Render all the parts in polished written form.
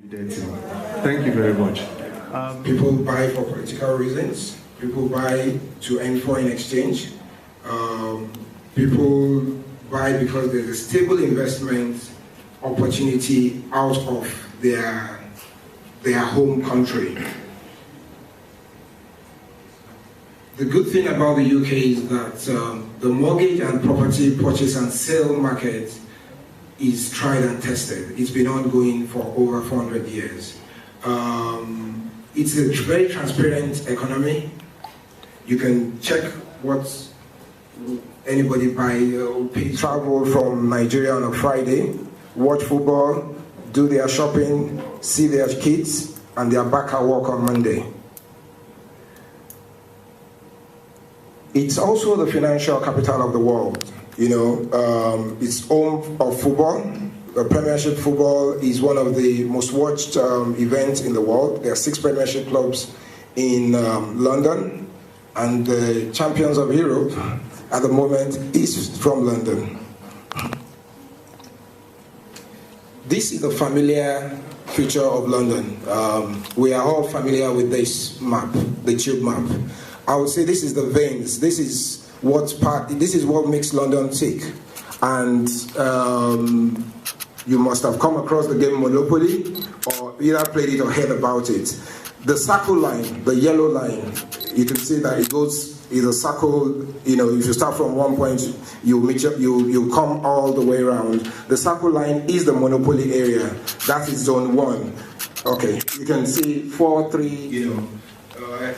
Thank you very much. People buy for political reasons. People buy to earn foreign exchange. People buy because there's a stable investment opportunity out of their home country. The good thing about the UK is that the mortgage and property purchase and sale market is tried and tested. It's been ongoing for over 400 years. It's a very transparent economy. You can check what anybody buy, travel from Nigeria on a Friday, watch football, do their shopping, see their kids, and they are back at work on Monday. It's also the financial capital of the world. You know, it's home of football. The Premiership football is one of the most watched events in the world. There are 6 Premiership clubs in London, and the champions of Europe at the moment is from London. This is a familiar feature of London. We are all familiar with this map, the tube map. I would say this is the veins. This is what makes London tick. And you must have come across the game Monopoly, or either played it or heard about it. The circle line, the yellow line, you can see that it goes is a circle. You know, if you start from one point, you come all the way around. The circle line is the Monopoly area. That is zone 1. Okay, you can see 4, 3. You know.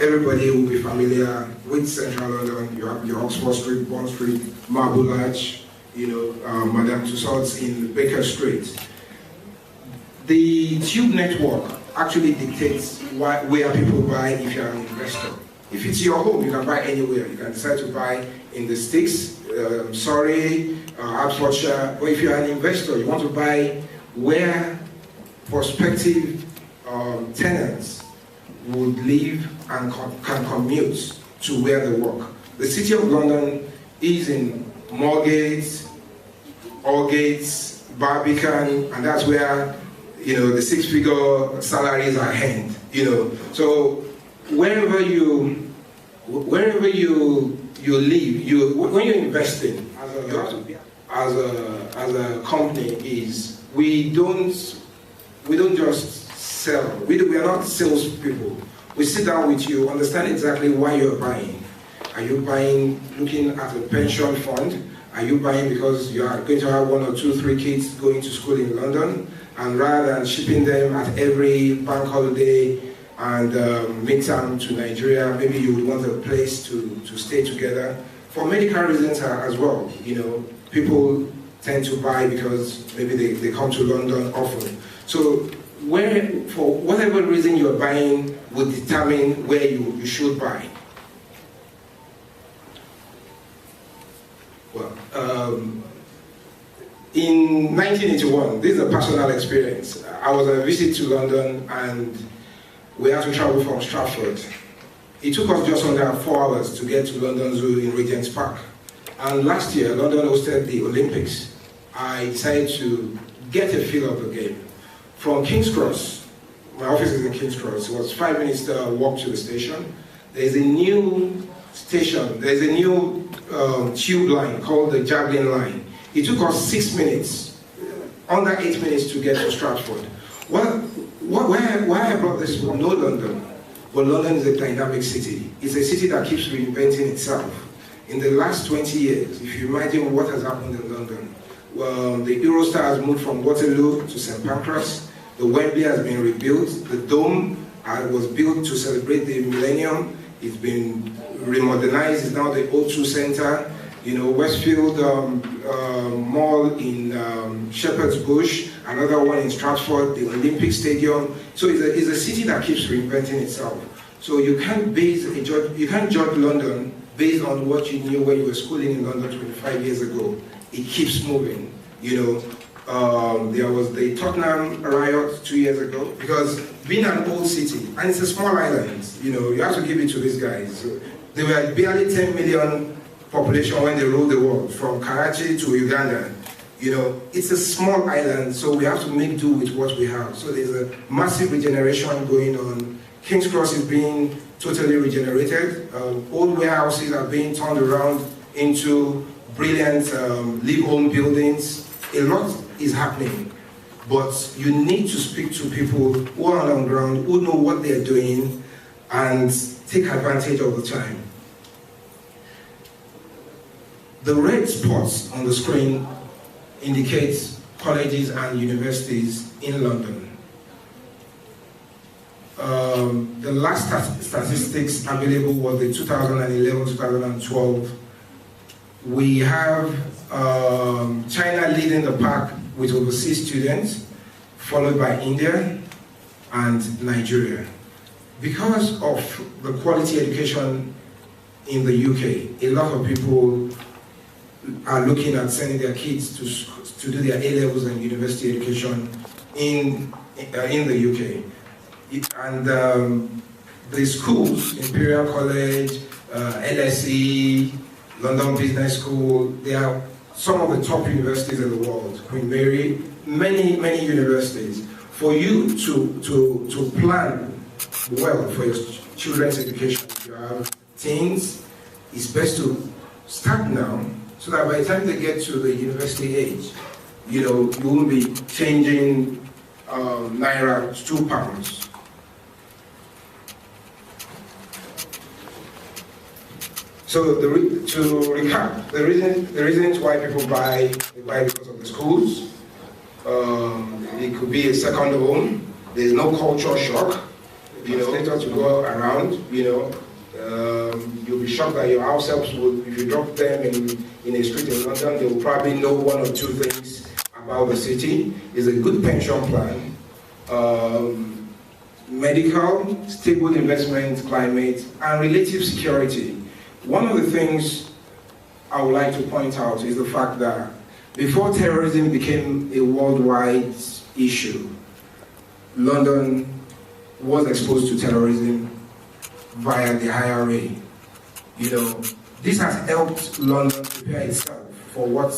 Everybody will be familiar with Central London. You have your Oxford Street, Bond Street, Marble Arch, you know, Madame Tussauds in Baker Street. The tube network actually dictates where people buy if you're an investor. If it's your home, you can buy anywhere. You can decide to buy in the sticks, Surrey, Hertfordshire. But if you're an investor, you want to buy where prospective tenants would live and can commute to where they work. The City of London is in Moorgate, Aldgate, Barbican, and that's where, you know, the 6-figure salaries are earned. You know, so wherever you live, when you're investing as a company, is we don't just sell. We are not salespeople. We sit down with you, understand exactly why you're buying. Are you buying looking at a pension fund? Are you buying because you are going to have 1 or 2, 3 kids going to school in London, and rather than shipping them at every bank holiday and midterm to Nigeria, maybe you would want a place to stay together? For medical reasons as well, you know, people tend to buy because maybe they come to London often. So for whatever reason you're buying will determine where you should buy. Well, in 1981, this is a personal experience. I was on a visit to London and we had to travel from Stratford. It took us just under 4 hours to get to London Zoo in Regent's Park. And last year, London hosted the Olympics. I decided to get a feel of the game. From King's Cross, my office is in King's Cross, it was 5 minutes walk to the station. There's a new station, there's a new tube line called the Javelin line. It took us 6 minutes, under 8 minutes to get to Stratford. Why I brought this from no London? Well, London is a dynamic city. It's a city that keeps reinventing itself. In the last 20 years, if you imagine what has happened in London, well, the Eurostar has moved from Waterloo to St. Pancras. The Wembley has been rebuilt. The Dome was built to celebrate the millennium. It's been remodernized. It's now the O2 Center. You know, Westfield Mall in Shepherd's Bush, another one in Stratford, the Olympic Stadium. So it's a city that keeps reinventing itself. So you can't judge London based on what you knew when you were schooling in London 25 years ago. It keeps moving. You know, there was the Tottenham riot 2 years ago, because being an old city, and it's a small island, you know, you have to give it to these guys. They were barely 10 million population when they ruled the world, from Karachi to Uganda. You know, it's a small island, so we have to make do with what we have. So there's a massive regeneration going on. King's Cross is being totally regenerated. Old warehouses are being turned around into brilliant live-home buildings. A lot is happening, but you need to speak to people who are on the ground, who know what they're doing, and take advantage of the time. The red spots on the screen indicates colleges and universities in London. The last statistics available was the 2011-2012. We have China leading the pack with overseas students, followed by India and Nigeria. Because of the quality education in the UK, a lot of people are looking at sending their kids to do their A-levels and university education in the UK. And the schools, Imperial College, LSE, London Business School, they are some of the top universities in the world. Queen Mary, many universities. For you to plan well for your children's education, if you have teens, it's best to start now, so that by the time they get to the university age, you know, you won't be changing naira to £2. So to recap, the reasons why people buy, they buy because of the schools. It could be a second home. There's no culture shock. You know, later to go around, you know, you'll be shocked that your house helps would, if you drop them in a street in London, they will probably know one or two things about the city. It's a good pension plan, medical, stable investment climate, and relative security. One of the things I would like to point out is the fact that before terrorism became a worldwide issue, London was exposed to terrorism via the IRA. You know, this has helped London prepare itself for what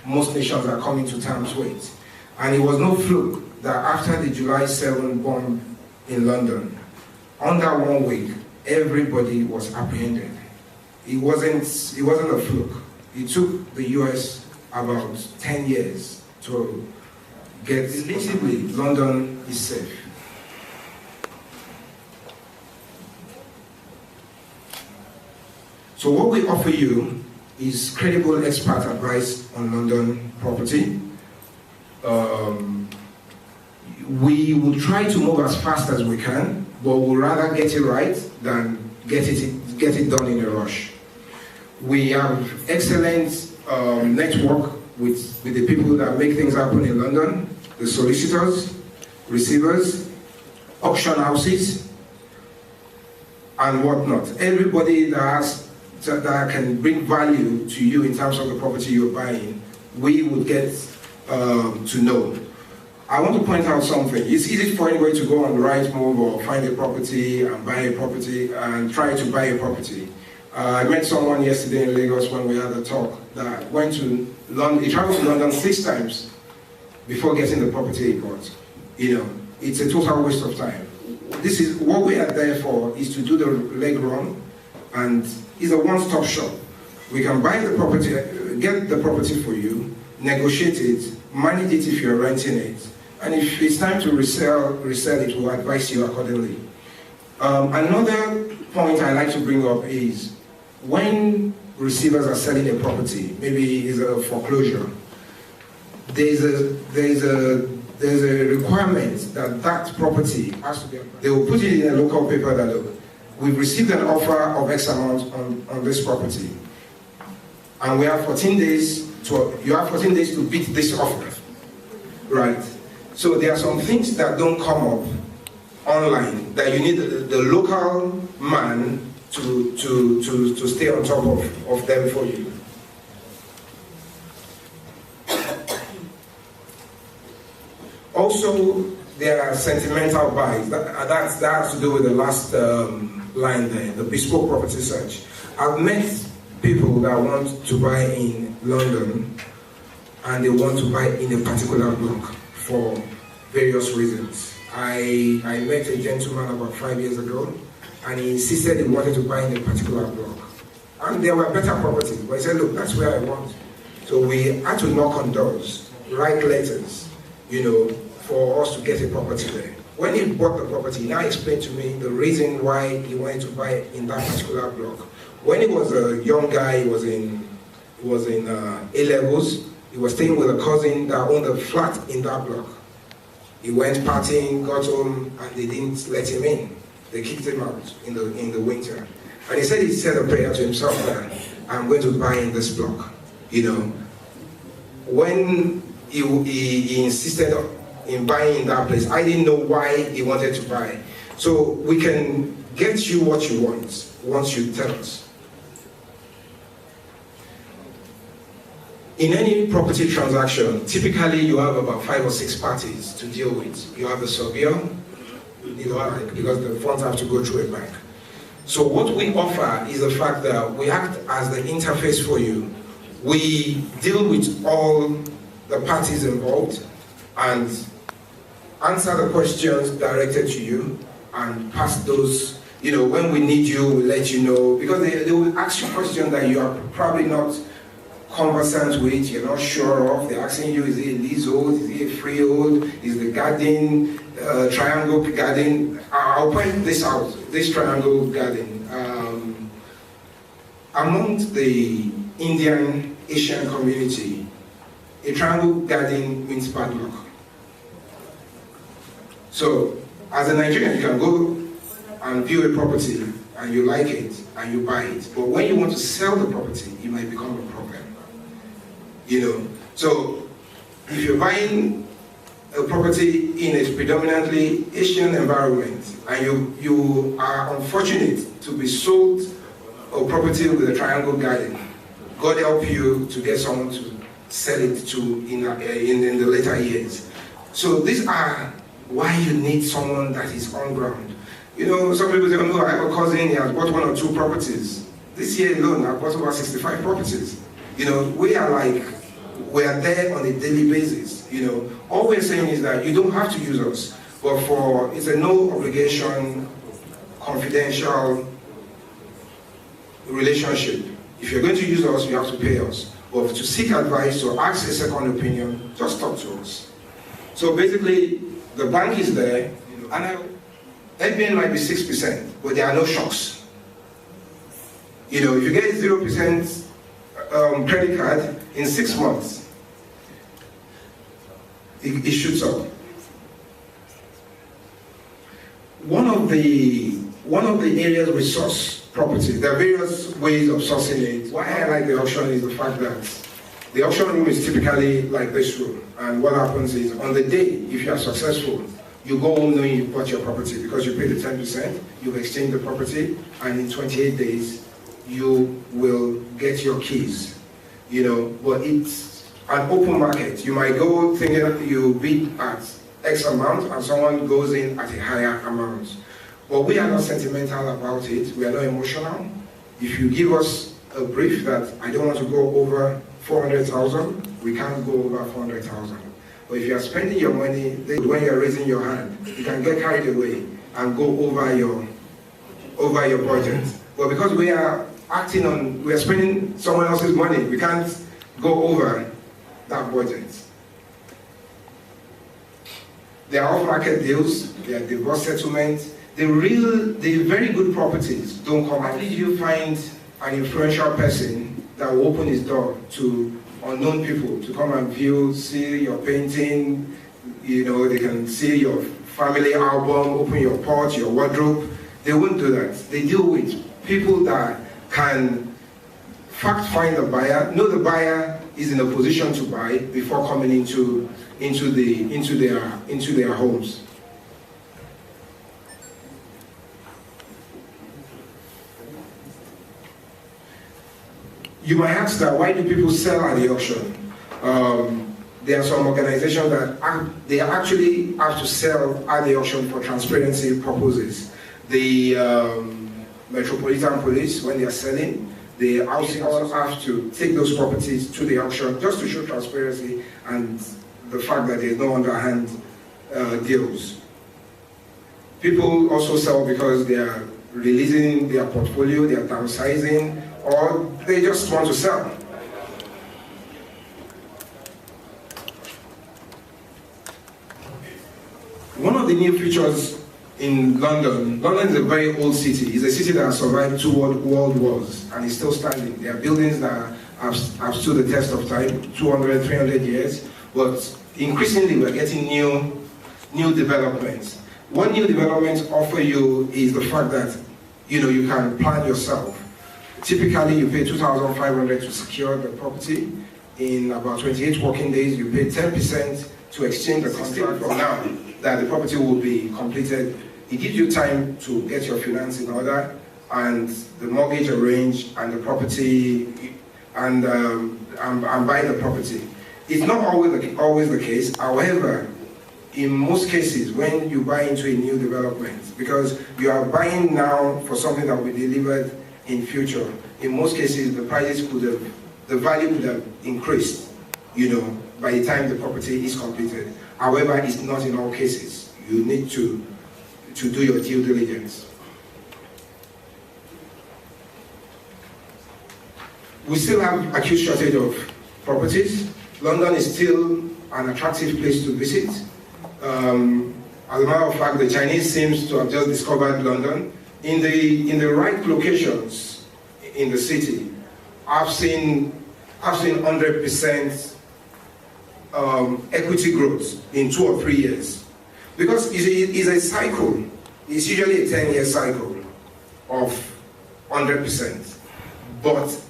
most nations are coming to terms with. And it was no fluke that after the July 7 bomb in London, under 1 week, everybody was apprehended. It wasn't a fluke. It took the US about 10 years to get, relatively, London is safe. So what we offer you is credible expert advice on London property. We will try to move as fast as we can, but we'll rather get it right than get it done in a rush. We have excellent network with the people that make things happen in London, the solicitors, receivers, auction houses, and whatnot. Everybody that can bring value to you in terms of the property you're buying, we would get to know. I want to point out something. It's easy for anybody to go on the right move or find a property and buy a property and try to buy a property. I met someone yesterday in Lagos when we had a talk that went to London. He traveled to London 6 times before getting the property he bought. You know, it's a total waste of time. This is what we are there for, is to do the leg run, and it's a one-stop shop. We can buy the property, get the property for you, negotiate it, manage it if you're renting it, and if it's time to resell it, we'll advise you accordingly. Another point I like to bring up is when receivers are selling a property, maybe it's a foreclosure, there's a requirement that that property has to be, they will put it in a local paper that, look, we've received an offer of X amount on this property, and we have 14 days you have 14 days to beat this offer, right? So there are some things that don't come up online that you need the local man to stay on top of them for you. Also, there are sentimental buys. That has to do with the last line there, the bespoke property search. I've met people that want to buy in London and they want to buy in a particular block for various reasons. I met a gentleman about 5 years ago, and he insisted he wanted to buy in a particular block. And there were better properties, but he said, look, that's where I want. So we had to knock on doors, write letters, for us to get a property there. When he bought the property, he now explained to me the reason why he wanted to buy in that particular block. When he was a young guy, he was in A-levels, he was staying with a cousin that owned a flat in that block. He went partying, got home, and they didn't let him in. They kicked him out in the winter. And he said he said a prayer to himself that I'm going to buy in this block. When he insisted in buying in that place, I didn't know why he wanted to buy. So we can get you what you want once you tell us. In any property transaction, typically you have about 5 or 6 parties to deal with. You have the surveyor, because the funds have to go through a bank. So what we offer is the fact that we act as the interface for you. We deal with all the parties involved and answer the questions directed to you and pass those, when we need you, we'll let you know, because they will ask you questions that you are probably not conversant with, you're not sure of. They're asking you, is it a leasehold, is it a freehold, is the garden, triangle garden? I'll point this out, this triangle garden. Among the Indian Asian community, a triangle garden means bad luck. So, as a Nigerian, you can go and view a property and you like it and you buy it. But when you want to sell the property, it might become a problem. So if you're buying a property in a predominantly Asian environment and you are unfortunate to be sold a property with a triangle garden, God help you to get someone to sell it to in the later years. So these are why you need someone that is on ground. Some people say, oh no, I have a cousin, he has bought 1 or 2 properties. This year alone, I've bought over 65 properties. We are there on a daily basis. All we're saying is that you don't have to use us, but it's a no obligation, confidential relationship. If you're going to use us, you have to pay us. But to seek advice or ask a second opinion, just talk to us. So basically, the bank is there, and LPN might be 6%, but there are no shocks. If you get 0% credit card in 6 months, it shoots up. One of the areas we source property, there are various ways of sourcing it. Why I like the auction is the fact that the auction room is typically like this room. And what happens is, on the day, if you are successful, you go home knowing you bought your property because you paid the 10%, you've exchanged the property, and in 28 days, you will get your keys. But it's an open market. You might go thinking that you bid at X amount and someone goes in at a higher amount. But we are not sentimental about it. We are not emotional. If you give us a brief that I don't want to go over 400,000, we can't go over 400,000. But if you are spending your money, when you are raising your hand, you can get carried away and go over your budget. But because we are spending someone else's money, we can't go over that budget. There are off-market deals, there are divorce settlements. The very good properties don't come out. Did you find an influential person that will open his door to unknown people to come and view, see your painting, they can see your family album, open your porch, your wardrobe. They won't do that. They deal with people that can fact-find the buyer, know the buyer is in a position to buy before coming into their homes. You might ask that, why do people sell at the auction? There are some organizations that they actually have to sell at the auction for transparency purposes. The Metropolitan Police, when they are selling, they also have to take those properties to the auction just to show transparency and the fact that there's no underhand deals. People also sell because they are releasing their portfolio, they are downsizing, or they just want to sell. One of the new features in London is a very old city. It's a city that has survived 2 world wars and is still standing. There are buildings that have stood the test of time, 200, 300 years, but increasingly we're getting new developments. One new development offer you is the fact that you can plan yourself. Typically you pay 2,500 to secure the property. In about 28 working days you pay 10% to exchange the contract from now that the property will be completed. It gives you time to get your finance in order and the mortgage arranged and the property and buy the property. It's not always the case. However, in most cases, when you buy into a new development, because you are buying now for something that will be delivered in future, in most cases the the value could have increased, by the time the property is completed. However, it's not in all cases. You need to do your due diligence. We still have acute shortage of properties. London is still an attractive place to visit. As a matter of fact, the Chinese seems to have just discovered London. In the right locations in the city, I've seen 100% equity growth in 2 or 3 years. Because it's a cycle. It's usually a 10-year cycle of 100%. But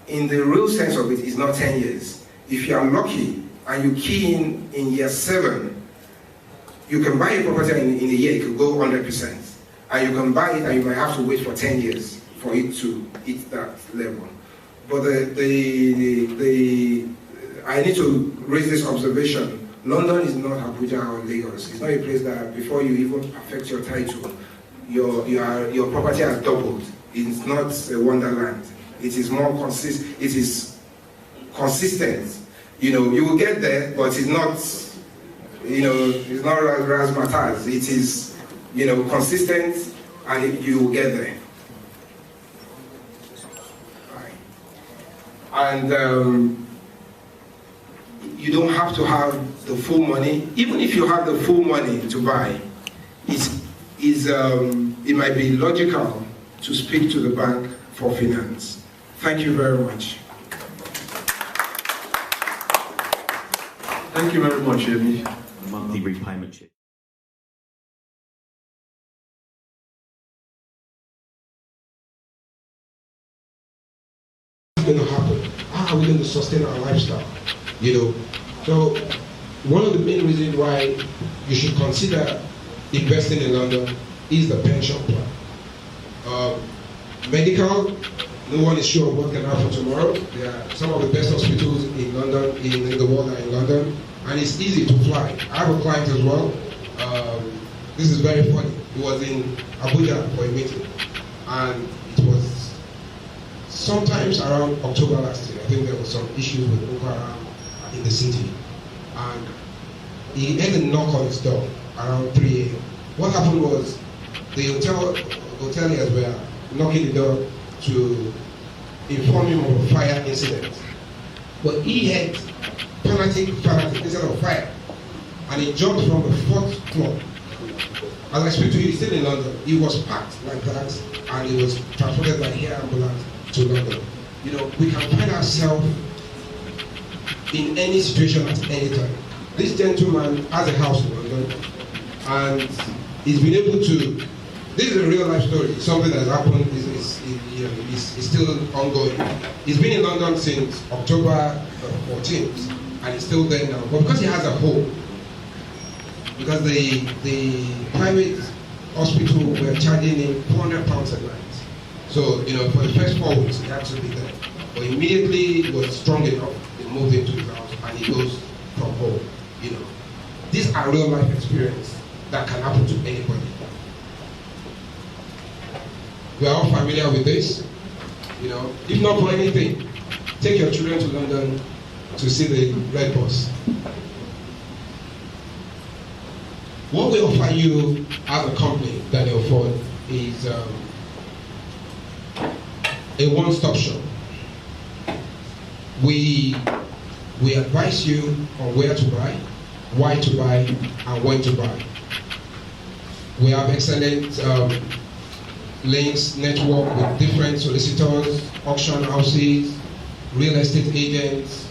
in the real sense of it, it's not 10 years. If you are lucky and you key in year 7, you can buy a property in a year, it could go 100%. And you can buy it and you might have to wait for 10 years for it to hit that level. But I need to raise this observation. London is not Abuja or Lagos. It's not a place that before you even perfect your title, your property has doubled. It's not a wonderland. It is more consistent. It is consistent. You will get there, but it's not. It's not razzmatazz. It is, consistent, and you will get there. And you don't have to have the full money. Even if you have the full money to buy, it might be logical to speak to the bank for finance. Thank you very much. Thank you very much, Amy. Monthly repayment check. What's going to happen? How are we going to sustain our lifestyle? So one of the main reasons why you should consider investing in London is the pension plan. Medical, no one is sure what can happen tomorrow. There are some of the best hospitals in London, in the world are in London, and it's easy to fly. I have a client as well. This is very funny. He was in Abuja for a meeting, and it was sometimes around October last year. I think there was some issues with Boko Haram in the city, and he had a knock on his door around 3 a.m. What happened was the hoteliers were knocking the door to inform him of a fire incident. But he had fanatic instead of fire, and he jumped from the 4th floor. As I speak to you, he's still in London. He was packed like that, and he was transported by air ambulance to London. We can find ourselves in any situation at any time. This gentleman has a house in London, and he's been able to. This is a real life story. Something that has happened is still ongoing. He's been in London since October 14th, and he's still there now. But because he has a home, because the private hospital were charging him £400 a night. So, for the first 4 weeks, he had to be there. But immediately he was strong enough, he moved into his house, and he goes from home. These are real life experiences that can happen to anybody. We are all familiar with this. You know, if not for anything, take your children to London to see the Red Bus. What we offer you as a company, Daniel Ford, is a one-stop shop. We advise you on where to buy, why to buy, and when to buy. We have excellent links, network with different solicitors, auction houses, real estate agents,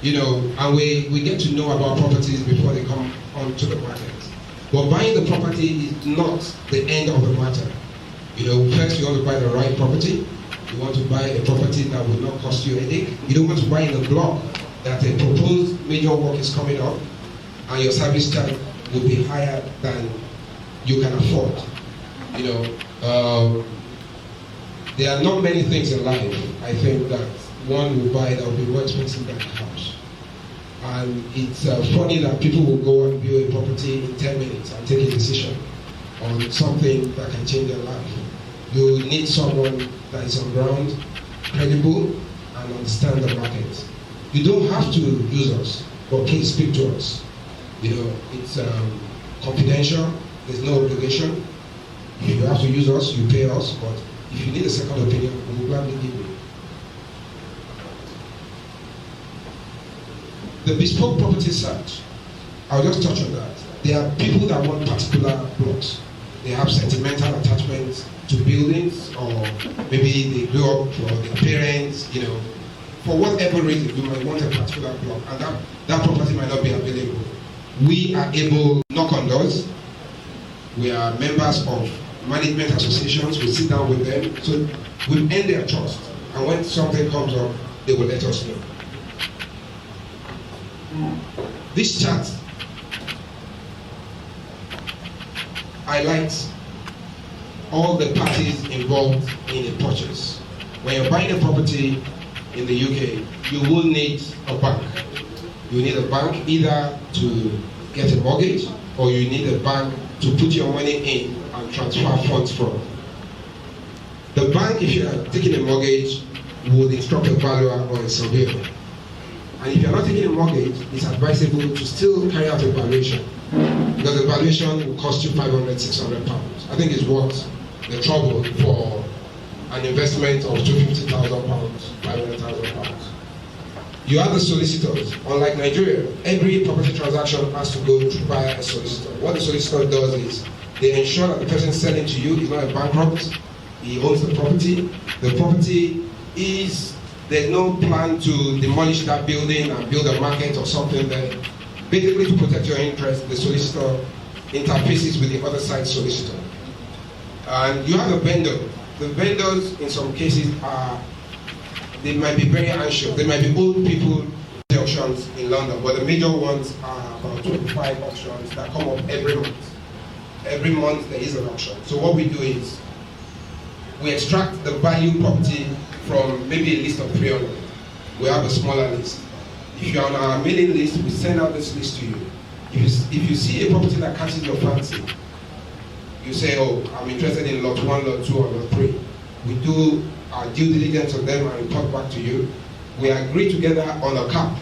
you know, and we get to know about properties before they come onto the market. But buying the property is not the end of the matter. You know, first you want to buy the right property. You want to buy a property that will not cost you a headache. You don't want to buy in a block that a proposed major work is coming up and your service charge will be higher than you can afford. You know, there are not many things in life, I think, that one will buy that will be more expensive than a house. And it's funny that people will go and view a property in 10 minutes and take a decision on something that can change their life. You need someone that is on ground, credible, and understand the market. You don't have to use us, but please speak to us. You know, it's confidential, there's no obligation. If you have to use us, you pay us, but if you need a second opinion, we will gladly give you. The bespoke property search, I'll just touch on that. There are people that want particular blocks. They have sentimental attachments to buildings, or maybe they grew up for their parents, you know. For whatever reason, you might want a particular block, and that property might not be available. We are able to knock on doors. We are members of management associations. We sit down with them. So we earn their trust. And when something comes up, they will let us know. This chart highlights all the parties involved in a purchase. When you're buying a property in the UK, you will need a bank. You need a bank either to get a mortgage, or you need a bank to put your money in and transfer funds from. The bank, if you are taking a mortgage, would instruct a valuer or a surveyor. And if you're not taking a mortgage, it's advisable to still carry out a valuation, because the valuation will cost you £500, £600. I think it's worth the trouble for an investment of £250,000, £500,000. You have the solicitors. Unlike Nigeria, every property transaction has to go via a solicitor. What the solicitor does is they ensure that the person selling to you is not a bankrupt. He owns the property. The property is, there's no plan to demolish that building and build a market or something there. Basically, to protect your interest, the solicitor interfaces with the other side's solicitor. And you have a vendor. The vendors, in some cases, they might be very anxious. They might be old people in the auctions in London, but the major ones are about 25 auctions that come up every month. Every month there is an auction. So what we do is we extract the value property from maybe a list of 300. We have a smaller list. If you're on our mailing list, we send out this list to you. If you see a property that catches your fancy, you say, oh, I'm interested in lot 1, lot 2, or lot 3. We do our due diligence on them and report back to you. We agree together on a cap.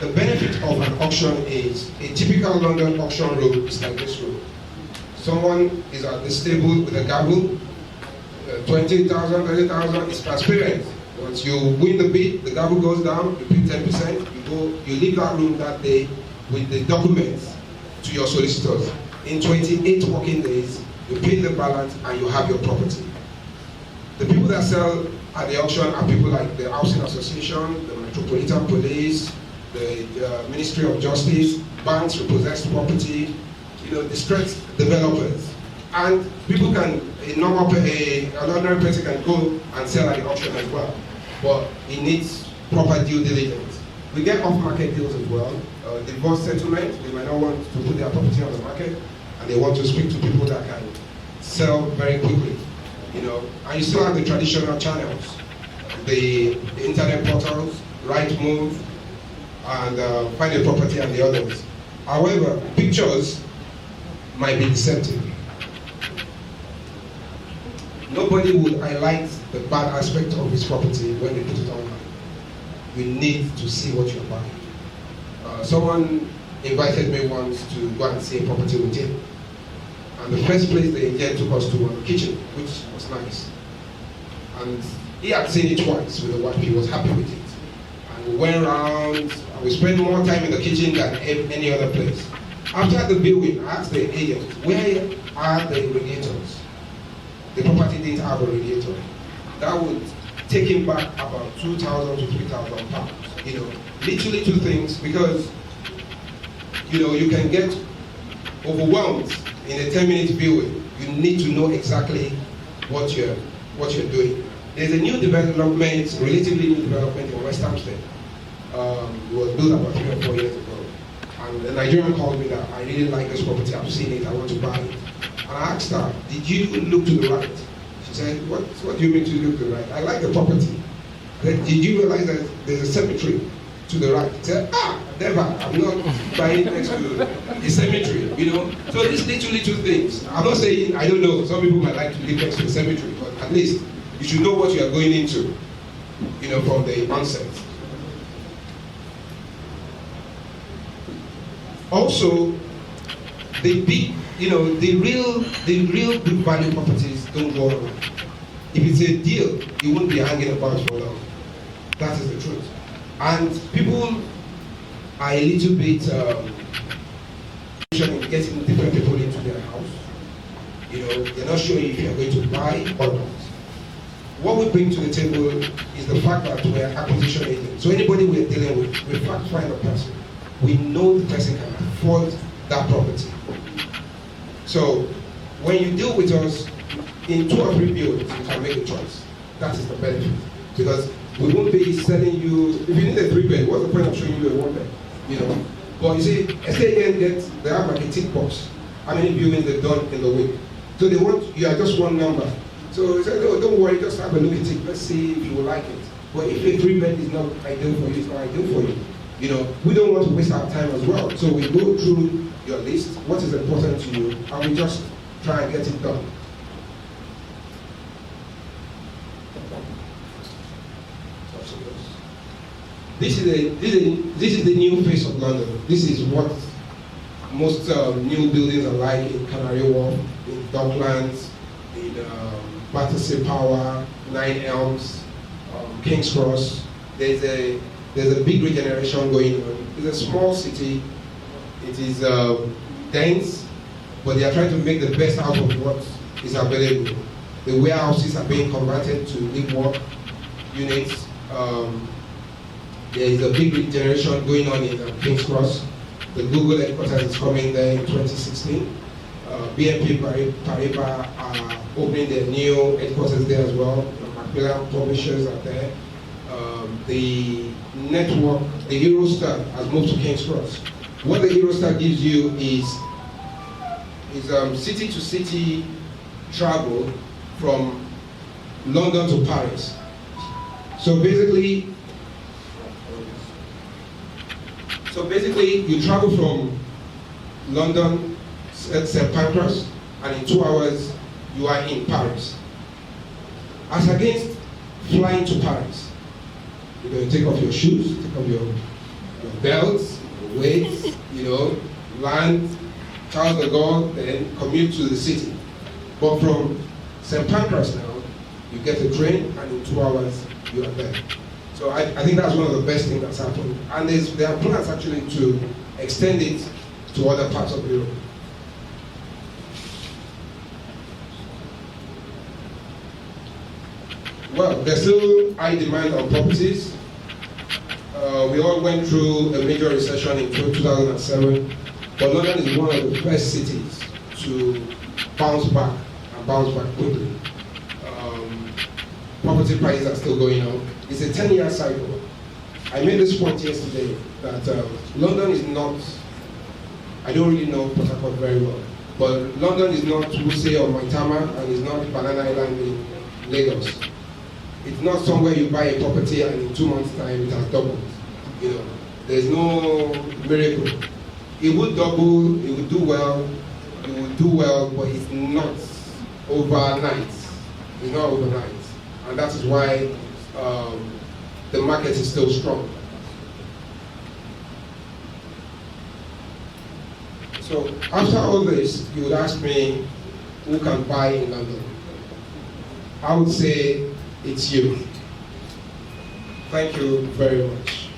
The benefit of an auction is a typical London auction room is like this room. Someone is at the table with a gavel, 20,000, 30,000, it's transparent. Once you win the bid, the gavel goes down, you pay 10%, you leave that room that day with the documents to your solicitors. In 28 working days, you pay the balance and you have your property. The people that sell at the auction are people like the Housing Association, the Metropolitan Police, the Ministry of Justice, banks, repossessed property, distressed developers. And people can, an ordinary person can go and sell at the auction as well, but it needs proper due diligence. We get off-market deals as well. Divorce settlement, they might not want to put their property on the market, and they want to speak to people that can sell very quickly. And you still have the traditional channels, the internet portals, Rightmove, and Find a Property and the others. However, pictures might be deceptive. Nobody would highlight the bad aspect of his property when they put it online. You need to see what you're buying. Someone invited me once to go and see a property with him. And the first place they took us to was the kitchen, which was nice. And he had seen it twice with the wife. He was happy with it. And we went around, and we spent more time in the kitchen than any other place. After the viewing, I asked the agent, where are the radiators? The property didn't have a radiator. That would take him back about 2,000 to 3,000 pounds. You know, literally two things, because you know you can get overwhelmed in a 10-minute viewing. You need to know exactly what you're doing. There's a new development, relatively new development in West Hampstead. It was built about 3 or 4 years ago. And the Nigerian called me that I really like this property, I've seen it, I want to buy it. And I asked her, did you look to the right? She said, what do you mean to look to the right? I like the property. Then, did you realize that there's a cemetery to the right? She said, never, I'm not buying next to a cemetery, you know? So it's literally two things. I'm not saying, I don't know, some people might like to live next to a cemetery, but at least you should know what you are going into, you know, from the onset. Also, the big, you know, the real big value properties don't go around. If it's a deal, it won't be hanging about for long. That is the truth. And people are a little bit in getting different people into their house. You know, they're not sure if you're going to buy or not. What we bring to the table is the fact that we're acquisition agents. So anybody we're dealing with, we fact find a person. We know the person can afford that property. So when you deal with us, in 2 or 3 bills, you can make a choice. That is the benefit. Because we won't be selling you, if you need a 3-bed, what's the point of showing you a 1-bed? You know? But you see, estate agents they have like a tick box. How many viewings they've done in the week? So they want, you are just one number. So they say, no, don't worry, just have a look at it. Let's see if you will like it. But if a 3-bed is not ideal for you, it's not ideal for you. You know, we don't want to waste our time as well. So we go through your list, what is important to you, and we just try and get it done. This is the new face of London. This is what most new buildings are like in Canary Wharf, in Docklands, in Battersea Power, 9 Elms, King's Cross. There's a big regeneration going on. It's a small city. It is dense, but they are trying to make the best out of what is available. The warehouses are being converted to live work units. There is a big regeneration going on in King's Cross. The Google headquarters is coming there in 2016. BNP Paribas are opening their new headquarters there as well. Macmillan Publishers are there. The network, the Eurostar has moved to King's Cross. What the Eurostar gives you is city to city travel from London to Paris. So basically you travel from London at St. Pancras, and in 2 hours you are in Paris. As against flying to Paris, you're going to take off your shoes, take off your belts, your weights, you know, land, Charles de Gaulle, then commute to the city. But from St. Pancras now, you get a train, and in 2 hours you are there. So I think that's one of the best things that's happened. And there are plans actually to extend it to other parts of Europe. Well, there's still high demand on properties. We all went through a major recession in 2007, but London is one of the first cities to bounce back and bounce back quickly. Property prices are still going up. It's a 10-year cycle. I made this point yesterday that London is not, I don't really know Port Harcourt very well, but London is not Wuse or Maitama, and it's not Banana Island in Lagos. It's not somewhere you buy a property and in 2 months' time it has doubled. You know, there's no miracle. It would double, it would do well, but it's not overnight. It's not overnight. and that is why the market is still strong. So after all this, you would ask me, who can buy in London? I would say it's you. Thank you very much.